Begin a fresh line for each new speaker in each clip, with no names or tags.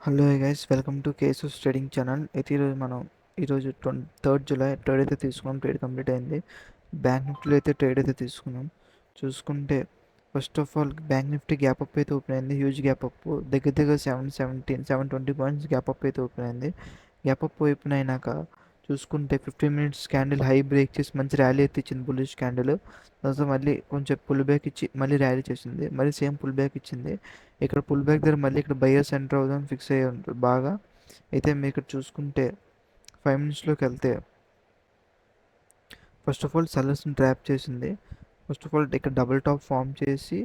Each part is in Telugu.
హలో గైస్, వెల్కమ్ టు కేసూస్ ట్రేడింగ్ ఛానల్. అయితే ఈరోజు 3rd జూలై ట్రేడ్ అయితే తీసుకున్నాం. ట్రేడ్ కంప్లీట్ అయింది. బ్యాంక్ నిఫ్టీలో అయితే ట్రేడ్ అయితే తీసుకున్నాం. చూసుకుంటే first of all bank Nifty gap up అయితే ఓపెన్ అయింది. హ్యూజ్ గ్యాప్ అప్, దగ్గర దగ్గర 720 పాయింట్స్ గ్యాప్ అప్ అయితే ఓపెన్ అయింది. గ్యాప్ అప్ ఓపెన్ అయినాక చూసుకుంటే 15 మినిట్స్ క్యాండిల్ హై బ్రేక్ చేసి మంచి ర్యాలీ అయితే ఇచ్చింది. బుల్లిష్ క్యాండిల్ తర్వాత మళ్ళీ కొంచెం పుల్ బ్యాక్ ఇచ్చి మళ్ళీ ర్యాలీ చేసింది. మళ్ళీ సేమ్ పుల్ బ్యాక్ ఇచ్చింది. ఇక్కడ పుల్ బ్యాక్ దగ్గర మళ్ళీ ఇక్కడ బయర్స్ ఎంటర్ అవుదాం ఫిక్స్ అయ్యి ఉంటుంది బాగా. అయితే మీరు ఇక్కడ చూసుకుంటే 5 మినిట్స్లోకి వెళ్తే ఫస్ట్ ఆఫ్ ఆల్ సెల్లర్స్ని ట్రాప్ చేసింది. ఫస్ట్ ఆఫ్ ఆల్ ఇక్కడ డబుల్ టాప్ ఫామ్ చేసి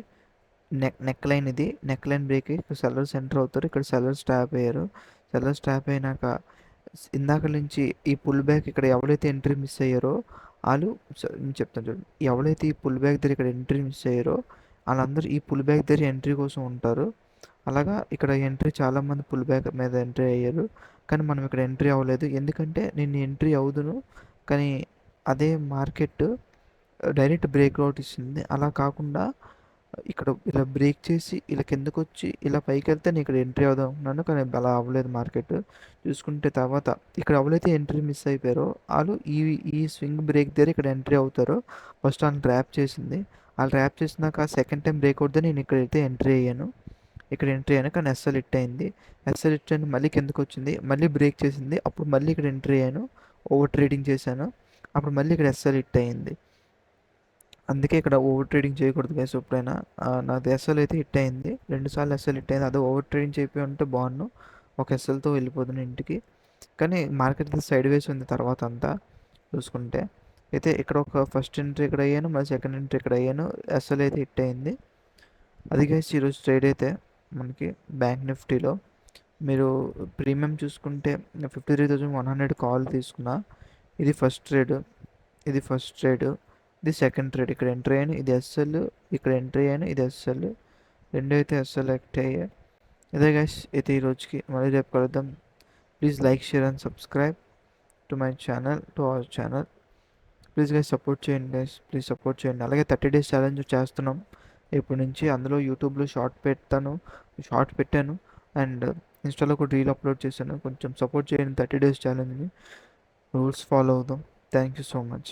నెక్ లైన్, ఇది నెక్ లైన్ బ్రేక్ అయ్యి ఇక్కడ సెల్లర్స్ ఎంటర్ అవుతారు. ఇక్కడ సెల్లర్స్ ట్రాప్ అయ్యారు. సెల్లర్స్ ట్రాప్ అయినాక ఇందాక నుంచి ఈ పుల్ బ్యాక్ ఇక్కడ ఎవరైతే ఎంట్రీ మిస్ అయ్యారో వాళ్ళు, నేను చెప్తాను చూడండి, ఎవరైతే ఈ పుల్ బ్యాక్ దగ్గర ఇక్కడ ఎంట్రీ మిస్ అయ్యారో వాళ్ళందరూ ఈ పుల్ బ్యాక్ దగ్గర ఎంట్రీ కోసం ఉంటారు. అలాగా ఇక్కడ ఎంట్రీ చాలామంది పుల్ బ్యాక్ మీద ఎంట్రీ అయ్యారు. కానీ మనం ఇక్కడ ఎంట్రీ అవ్వలేదు. ఎందుకంటే నేను ఎంట్రీ అవుదును, కానీ అదే మార్కెట్ డైరెక్ట్ బ్రేక్అవుట్ ఇస్తుంది. అలా కాకుండా ఇక్కడ ఇలా బ్రేక్ చేసి ఇలా కిందకు వచ్చి ఇలా పైకి వెళ్తే నేను ఇక్కడ ఎంట్రీ అవుదాం అనుకున్నాను, కానీ అలా అవ్వలేదు మార్కెట్. చూసుకుంటే తర్వాత ఇక్కడ ఎవరైతే ఎంట్రీ మిస్ అయిపోయారో వాళ్ళు ఈ స్వింగ్ బ్రేక్ దగ్గర ఇక్కడ ఎంట్రీ అవుతారో. ఫస్ట్ వాళ్ళు ర్యాప్ చేసింది. వాళ్ళు ర్యాప్ చేసినాక సెకండ్ టైం బ్రేక్ అవుతే నేను ఇక్కడైతే ఎంట్రీ అయ్యాను. ఇక్కడ ఎంట్రీ అయ్యాను, కానీ ఎస్ఎల్ హిట్ అయింది. ఎస్ఎల్ హిట్ అయింది, మళ్ళీ కిందకు వచ్చింది, మళ్ళీ బ్రేక్ చేసింది. అప్పుడు మళ్ళీ ఇక్కడ ఎంట్రీ అయ్యాను, ఓవర్ ట్రేడింగ్ చేశాను. అప్పుడు మళ్ళీ ఇక్కడ ఎస్ఎల్ హిట్ అయింది. అందుకే ఇక్కడ ఓవర్ ట్రేడింగ్ చేయకూడదు గైస్ ఎప్పుడైనా. నాది ఎస్ఎల్ అయితే హిట్ అయింది, 2 సార్లు ఎస్ఎల్ హిట్ అయింది. అదే ఓవర్ ట్రేడింగ్ చేయకపోయి ఉంటే బాగున్నాను, ఒక ఎస్ఎల్తో వెళ్ళిపోతుంది ఇంటికి. కానీ మార్కెట్ సైడ్ వేస్ ఉంది తర్వాత అంతా చూసుకుంటే. అయితే ఇక్కడ ఒక ఫస్ట్ ఎంట్రీ ఇక్కడ అయ్యాను, మళ్ళీ సెకండ్ ఎంట్రీ ఇక్కడ అయ్యాను, ఎస్ఎల్ అయితే హిట్ అయింది. అది గైస్ ఈరోజు ట్రేడ్ అయితే మనకి బ్యాంక్ నిఫ్టీలో. మీరు ప్రీమియం చూసుకుంటే 53,100 కాల్ తీసుకున్నా. ఇది ఫస్ట్ ట్రేడ్, ఇది ఫస్ట్ ట్రేడ్, ఇది సెకండ్ ట్రేడ్. ఇక్కడ ఎంట్రీ అయ్యాను, ఇది ఎస్ఎల్, ఇక్కడ ఎంట్రీ అయ్యాను, ఇది ఎస్ఎల్, రెండు అయితే ఎస్ఎల్ యాక్ట్ అయ్యాయి. ఇదే గైస్ అయితే ఈ రోజుకి. మళ్ళీ రేపు కలుద్దాం. Please like, share and subscribe to my channel, to our channel. Please guys support చేయండి గైస్, ప్లీజ్ సపోర్ట్ చేయండి. అలాగే 30 days ఛాలెంజ్ చేస్తున్నాం ఇప్పటి నుంచి. అందులో యూట్యూబ్లో షార్ట్ పెట్టాను అండ్ ఇన్స్టాలో కూడా రీల్ అప్లోడ్ చేశాను. కొంచెం సపోర్ట్ చేయండి 30 days ఛాలెంజ్ని. రూల్స్ ఫాలో అవుదాం. Thank you so much.